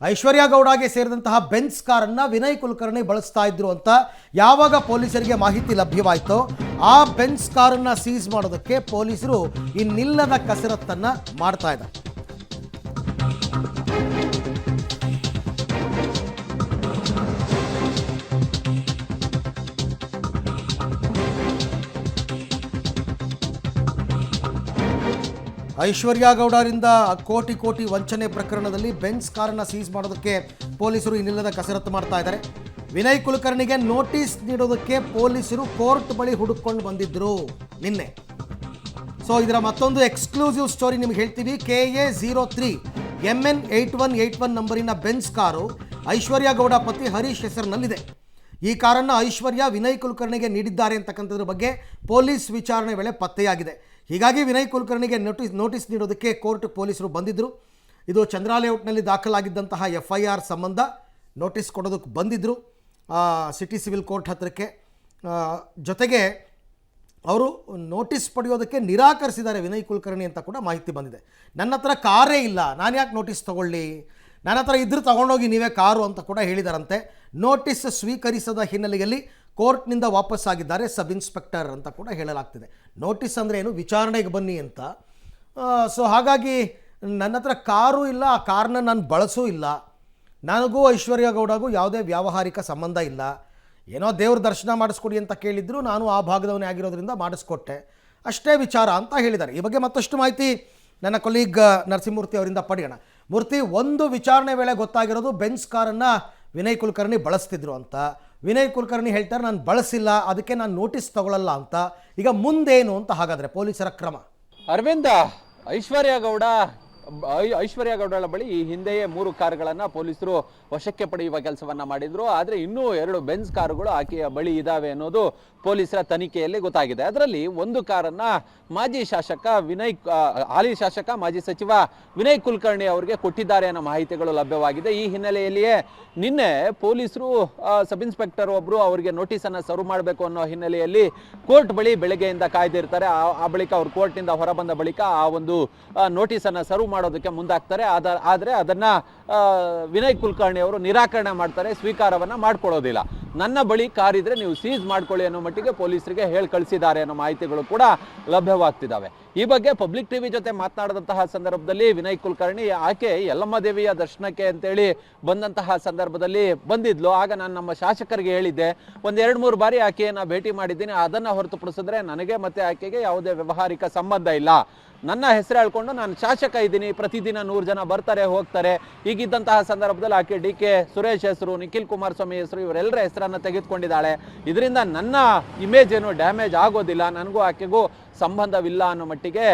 ಐಶ್ವರ್ಯ ಗೌಡಗೆ ಸೇರಿದಂತಹ Benz ಕಾರನ್ನು ವಿನಯ್ ಕುಲಕರ್ಣಿ ಬಳಸ್ತಾ ಇದ್ರು ಅಂತ ಯಾವಾಗ ಪೊಲೀಸರಿಗೆ ಮಾಹಿತಿ ಲಭ್ಯವಾಯಿತೋ ಆ ಬೆನ್ಸ್ ಕಾರನ್ನು ಸೀಸ್ ಮಾಡೋದಕ್ಕೆ ಪೊಲೀಸರು ಇನ್ನಿಲ್ಲದ ಕಸರತ್ತನ್ನು ಮಾಡ್ತಾ ಇದ್ದಾರೆ. ಐಶ್ವರ್ಯ ಗೌಡರಿಂದ ಕೋಟಿ ಕೋಟಿ ವಂಚನೆ ಪ್ರಕರಣದಲ್ಲಿ ಬೆನ್ಸ್ ಕಾರನ್ನು ಸೀಸ್ ಮಾಡೋದಕ್ಕೆ ಪೊಲೀಸರು ಇನ್ನಿಲ್ಲದ ಕಸರತ್ತು ಮಾಡ್ತಾ ಇದ್ದಾರೆ. ವಿನಯ್ ಕುಲಕರ್ಣಿಗೆ ನೋಟಿಸ್ ನೀಡೋದಕ್ಕೆ ಪೊಲೀಸರು ಕೋರ್ಟ್ ಬಳಿ ಹುಡುಕೊಂಡು ಬಂದಿದ್ದರು ನಿನ್ನೆ. ಸೊ ಇದರ ಮತ್ತೊಂದು ಎಕ್ಸ್ಕ್ಲೂಸಿವ್ ಸ್ಟೋರಿ ನಿಮ್ಗೆ ಹೇಳ್ತೀವಿ. KA03 MN 8181 ನಂಬರಿನ ಬೆನ್ಸ್ ಕಾರು ಐಶ್ವರ್ಯ ಗೌಡ ಪತಿ ಹರೀಶ್ ಹೆಸರಿನಲ್ಲಿದೆ. ಈ ಕಾರನ್ನು ಐಶ್ವರ್ಯ ವಿನಯ್ ಕುಲಕರ್ಣಿಗೆ ನೀಡಿದ್ದಾರೆ ಅಂತಕ್ಕಂಥದ್ರ ಬಗ್ಗೆ ಪೊಲೀಸ್ ವಿಚಾರಣೆ ವೇಳೆ ಪತ್ತೆಯಾಗಿದೆ. ಹೀಗಾಗಿ ವಿನಯ್ ಕುಲಕರ್ಣಿಗೆ ನೋಟಿಸ್ ನೀಡೋದಕ್ಕೆ ಕೋರ್ಟ್ ಪೊಲೀಸರು ಬಂದಿದ್ದರು. ಇದು ಚಂದ್ರ ಲೇಔಟ್ನಲ್ಲಿ ದಾಖಲಾಗಿದ್ದಂತಹ FIR ಸಂಬಂಧ ನೋಟಿಸ್ ಕೊಡೋದಕ್ಕೆ ಬಂದಿದ್ದರು ಸಿಟಿ ಸಿವಿಲ್ ಕೋರ್ಟ್ ಹತ್ತಿರಕ್ಕೆ. ಜೊತೆಗೆ ಅವರು ನೋಟಿಸ್ ಪಡೆಯೋದಕ್ಕೆ ನಿರಾಕರಿಸಿದ್ದಾರೆ ವಿನಯ್ ಕುಲಕರ್ಣಿ ಅಂತ ಕೂಡ ಮಾಹಿತಿ ಬಂದಿದೆ. ನನ್ನ ಹತ್ರ ಕಾರೇ ಇಲ್ಲ, ನಾನು ಯಾಕೆ ನೋಟಿಸ್ ತೊಗೊಳ್ಳಿ, ನನ್ನ ಹತ್ರ ಇದ್ರೂ ತೊಗೊಂಡೋಗಿ ನೀವೇ ಕಾರು ಅಂತ ಕೂಡ ಹೇಳಿದಾರಂತೆ. ನೋಟಿಸ್ ಸ್ವೀಕರಿಸದ ಹಿನ್ನೆಲೆಯಲ್ಲಿ ಕೋರ್ಟ್ನಿಂದ ವಾಪಸ್ಸಾಗಿದ್ದಾರೆ ಸಬ್ ಇನ್ಸ್ಪೆಕ್ಟರ್ ಅಂತ ಕೂಡ ಹೇಳಲಾಗ್ತಿದೆ. ನೋಟಿಸ್ ಅಂದರೆ ಏನು, ವಿಚಾರಣೆಗೆ ಬನ್ನಿ ಅಂತ. ಸೊ ಹಾಗಾಗಿ ನನ್ನ ಹತ್ರ ಕಾರು ಇಲ್ಲ, ಆ ಕಾರ್ನ ನಾನು ಬಳಸೂ ಇಲ್ಲ, ನನಗೂ ಐಶ್ವರ್ಯ ಗೌಡಗೂ ಯಾವುದೇ ವ್ಯಾವಹಾರಿಕ ಸಂಬಂಧ ಇಲ್ಲ, ಏನೋ ದೇವ್ರ ದರ್ಶನ ಮಾಡಿಸ್ಕೊಡಿ ಅಂತ ಕೇಳಿದ್ರು, ನಾನು ಆ ಭಾಗದವನೇ ಆಗಿರೋದ್ರಿಂದ ಮಾಡಿಸ್ಕೊಟ್ಟೆ ಅಷ್ಟೇ ವಿಚಾರ ಅಂತ ಹೇಳಿದ್ದಾರೆ. ಈ ಬಗ್ಗೆ ಮತ್ತಷ್ಟು ಮಾಹಿತಿ ನನ್ನ ಕೊಲೀಗ್ ನರಸಿಂಹಮೂರ್ತಿ ಅವರಿಂದ ಪಡೆಯೋಣ. ಮೂರ್ತಿ, ಒಂದು ವಿಚಾರಣೆ ವೇಳೆ ಗೊತ್ತಾಗಿರೋದು ಬೆನ್ಸ್ ಕಾರನ್ನು ವಿನಯ್ ಕುಲಕರ್ಣಿ ಬಳಸ್ತಿದ್ರು ಅಂತ. ವಿನಯ್ ಕುಲಕರ್ಣಿ ಹೇಳ್ತಾರೆ ನಾನು ಬಳಸಿಲ್ಲ, ಅದಕ್ಕೆ ನಾನು ನೋಟಿಸ್ ತಗೊಳ್ಳಲ್ಲ ಅಂತ. ಈಗ ಮುಂದೇನು ಅಂತ ಹಾಗಾದರೆ ಪೊಲೀಸರ ಕ್ರಮ? ಅರವಿಂದ, ಐಶ್ವರ್ಯ ಗೌಡಳ ಬಳಿ ಈ ಹಿಂದೆಯೇ 3 ಕಾರುಗಳನ್ನು ಪೊಲೀಸರು ವಶಕ್ಕೆ ಪಡೆಯುವ ಕೆಲಸವನ್ನ ಮಾಡಿದ್ರು. ಆದರೆ ಇನ್ನೂ 2 ಬೆನ್ಸ್ ಕಾರುಗಳು ಆಕೆಯ ಬಳಿ ಇದಾವೆ ಅನ್ನೋದು ಪೊಲೀಸರ ತನಿಖೆಯಲ್ಲಿ ಗೊತ್ತಾಗಿದೆ. ಅದರಲ್ಲಿ ಒಂದು ಕಾರನ್ನ ಹಾಲಿ ಶಾಸಕ ಮಾಜಿ ಸಚಿವ ವಿನಯ್ ಕುಲಕರ್ಣಿ ಅವರಿಗೆ ಕೊಟ್ಟಿದ್ದಾರೆ ಅನ್ನೋ ಮಾಹಿತಿಗಳು ಲಭ್ಯವಾಗಿದೆ. ಈ ಹಿನ್ನೆಲೆಯಲ್ಲಿಯೇ ನಿನ್ನೆ ಪೊಲೀಸರು ಸಬ್ ಇನ್ಸ್ಪೆಕ್ಟರ್ ಒಬ್ಬರು ಅವರಿಗೆ ನೋಟಿಸನ್ನು ಸರ್ವ್ ಮಾಡಬೇಕು ಅನ್ನೋ ಹಿನ್ನೆಲೆಯಲ್ಲಿ ಕೋರ್ಟ್ ಬಳಿ ಬೆಳಗ್ಗೆಯಿಂದ ಕಾಯ್ದಿರ್ತಾರೆ. ಆ ಬಳಿಕ ಅವರು ಕೋರ್ಟ್ನಿಂದ ಹೊರಬಂದ ಬಳಿಕ ಆ ಒಂದು ನೋಟಿಸನ್ನು ಸರ್ವ್ ಮಾಡೋದಕ್ಕೆ ಮುಂದಾಗ್ತಾರೆ. ಆದರೆ ಅದನ್ನ ವಿನಯ್ ಕುಲಕರ್ಣಿ ಅವರು ನಿರಾಕರಣೆ ಮಾಡ್ತಾರೆ, ಸ್ವೀಕಾರವನ್ನ ಮಾಡ್ಕೊಳ್ಳೋದಿಲ್ಲ. ನನ್ನ ಬಳಿ ಕಾರ್ ಇದ್ರೆ ನೀವು ಸೀಸ್ ಮಾಡ್ಕೊಳ್ಳಿ ಅನ್ನೋ ಮಟ್ಟಿಗೆ ಪೊಲೀಸರಿಗೆ ಹೇಳಿ ಕಳಿಸಿದ್ದಾರೆ ಅನ್ನೋ ಮಾಹಿತಿಗಳು ಕೂಡ ಲಭ್ಯವಾಗ್ತಿದ್ದಾವೆ. ಈ ಬಗ್ಗೆ ಪಬ್ಲಿಕ್ ಟಿವಿ ಜೊತೆ ಮಾತನಾಡಿದಂತಹ ಸಂದರ್ಭದಲ್ಲಿ ವಿನಯ್ ಕುಲಕರ್ಣಿ ಆಕೆ ಯಲ್ಲಮ್ಮ ದೇವಿಯ ದರ್ಶನಕ್ಕೆ ಅಂತೇಳಿ ಬಂದಂತಹ ಸಂದರ್ಭದಲ್ಲಿ ಬಂದಿದ್ಲು. ಆಗ ನಾನು ನಮ್ಮ ಶಾಸಕರಿಗೆ ಹೇಳಿದ್ದೆ, ಒಂದು 2-3 ಬಾರಿ ಆಕೆಯನ್ನು ಭೇಟಿ ಮಾಡಿದ್ದೀನಿ, ಅದನ್ನು ಹೊರತುಪಡಿಸಿದ್ರೆ ನನಗೆ ಮತ್ತೆ ಆಕೆಗೆ ಯಾವುದೇ ವ್ಯಾವಹಾರಿಕ ಸಂಬಂಧ ಇಲ್ಲ. ನನ್ನ ಹೆಸರು ಹೇಳ್ಕೊಂಡು ನಾನು ಶಾಸಕ ಇದ್ದೀನಿ, ಪ್ರತಿದಿನ 100 ಜನ ಬರ್ತಾರೆ ಹೋಗ್ತಾರೆ. ಈಗಿದ್ದಂತಹ ಸಂದರ್ಭದಲ್ಲಿ ಆಕೆ DK ಸುರೇಶ್ ಹೆಸರು, ನಿಖಿಲ್ ಕುಮಾರಸ್ವಾಮಿ ಹೆಸರು, ಇವರೆಲ್ಲರ ಹೆಸರನ್ನು ತೆಗೆದುಕೊಂಡಿದ್ದಾಳೆ. ಇದರಿಂದ ನನ್ನ ಇಮೇಜ್ ಏನು ಡ್ಯಾಮೇಜ್ ಆಗೋದಿಲ್ಲ, ನನಗೂ ಆಕೆಗೂ ಸಂಬಂಧವಿಲ್ಲ ಅನ್ನೋ ಮಟ್ಟಿಗೆ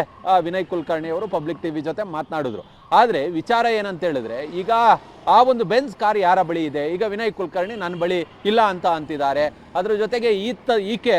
ವಿನಯ್ ಕುಲಕರ್ಣಿ ಅವರು ಪಬ್ಲಿಕ್ ಟಿವಿ ಜೊತೆ ಮಾತನಾಡಿದ್ರು. ಆದರೆ ವಿಚಾರ ಏನಂತ ಹೇಳಿದ್ರೆ, ಈಗ ಆ ಒಂದು ಬೆನ್ಸ್ ಕಾರ್ ಯಾರ ಬಳಿ ಇದೆ? ಈಗ ವಿನಯ್ ಕುಲಕರ್ಣಿ ನನ್ನ ಬಳಿ ಇಲ್ಲ ಅಂತ ಅಂತಿದ್ದಾರೆ. ಅದ್ರ ಜೊತೆಗೆ ಈಕೆ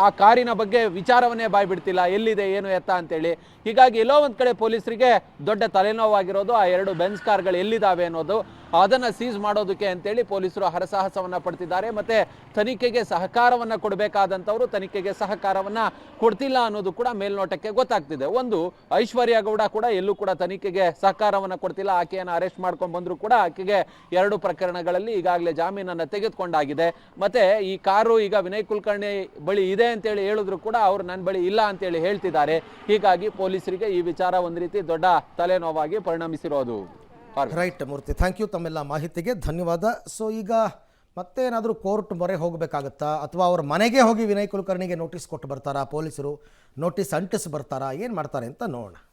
ಆ ಕಾರಿನ ಬಗ್ಗೆ ವಿಚಾರವನ್ನೇ ಬಾಯ್ಬಿಡ್ತಿಲ್ಲ, ಎಲ್ಲಿದೆ ಏನು ಎತ್ತ ಅಂತೇಳಿ. ಹೀಗಾಗಿ ಎಲ್ಲೋ ಒಂದು ಕಡೆ ಪೊಲೀಸರಿಗೆ ದೊಡ್ಡ ತಲೆನೋವಾಗಿರೋದು ಆ 2 ಬೆನ್ಸ್ ಕಾರ್ಗಳು ಎಲ್ಲಿದ್ದಾವೆ ಅನ್ನೋದು. ಅದನ್ನು ಸೀಸ್ ಮಾಡೋದಕ್ಕೆ ಅಂತೇಳಿ ಪೊಲೀಸರು ಹರಸಾಹಸವನ್ನು ಪಡ್ತಿದ್ದಾರೆ. ಮತ್ತೆ ತನಿಖೆಗೆ ಸಹಕಾರವನ್ನು ಕೊಡಬೇಕಾದಂಥವ್ರು ತನಿಖೆಗೆ ಸಹಕಾರವನ್ನು ಕೊಡ್ತಿಲ್ಲ ಅನ್ನೋದು ಕೂಡ ಮೇಲ್ನೋಟಕ್ಕೆ ಗೊತ್ತಾಗ್ತಿದೆ. ಒಂದು, ಐಶ್ವರ್ಯ ಗೌಡ ಕೂಡ ಎಲ್ಲೂ ಕೂಡ ತನಿಖೆಗೆ ಸಹಕಾರವನ್ನು ಕೊಡ್ತಿಲ್ಲ. ಆಕೆಯನ್ನು ಅರೆಸ್ಟ್ ಮಾಡ್ಕೊಂಡು ಬಂದರೂ ಕೂಡ ಆಕೆಗೆ 2 ಪ್ರಕರಣಗಳಲ್ಲಿ ಈಗಾಗಲೇ ಜಾಮೀನನ್ನು ತೆಗೆದುಕೊಂಡಾಗಿದೆ. ಮತ್ತೆ ಈ ಕಾರು ಈಗ ವಿನಯ್ ಕುಲಕರ್ಣಿ ಬಳಿ ಇದೆ ಅಂತೇಳಿ ಹೇಳಿದ್ರು ಕೂಡ ಅವರು ನನ್ನ ಬಳಿ ಇಲ್ಲ ಅಂತೇಳಿ ಹೇಳ್ತಿದ್ದಾರೆ. ಹೀಗಾಗಿ ಪೊಲೀಸರಿಗೆ ಈ ವಿಚಾರ ಒಂದು ರೀತಿ ದೊಡ್ಡ ತಲೆನೋವಾಗಿ ಪರಿಣಮಿಸಿರೋದು. ರೈಟ್ ಮೂರ್ತಿ, ಥ್ಯಾಂಕ್ ಯು ತಮ್ಮೆಲ್ಲ ಮಾಹಿತಿಗೆ, ಧನ್ಯವಾದ. ಸೊ ಈಗ ಮತ್ತೇನಾದರೂ ಕೋರ್ಟ್ ಮೊರೆ ಹೋಗಬೇಕಾಗತ್ತಾ, ಅಥವಾ ಅವ್ರ ಮನೆಗೆ ಹೋಗಿ ವಿನಯ್ ಕುಲಕರ್ಣಿಗೆ ನೋಟಿಸ್ ಕೊಟ್ಟು ಬರ್ತಾರಾ, ಪೊಲೀಸರು ನೋಟಿಸ್ ಅಂಟಿಸಿ ಬರ್ತಾರಾ, ಏನು ಮಾಡ್ತಾರೆ ಅಂತ ನೋಡೋಣ.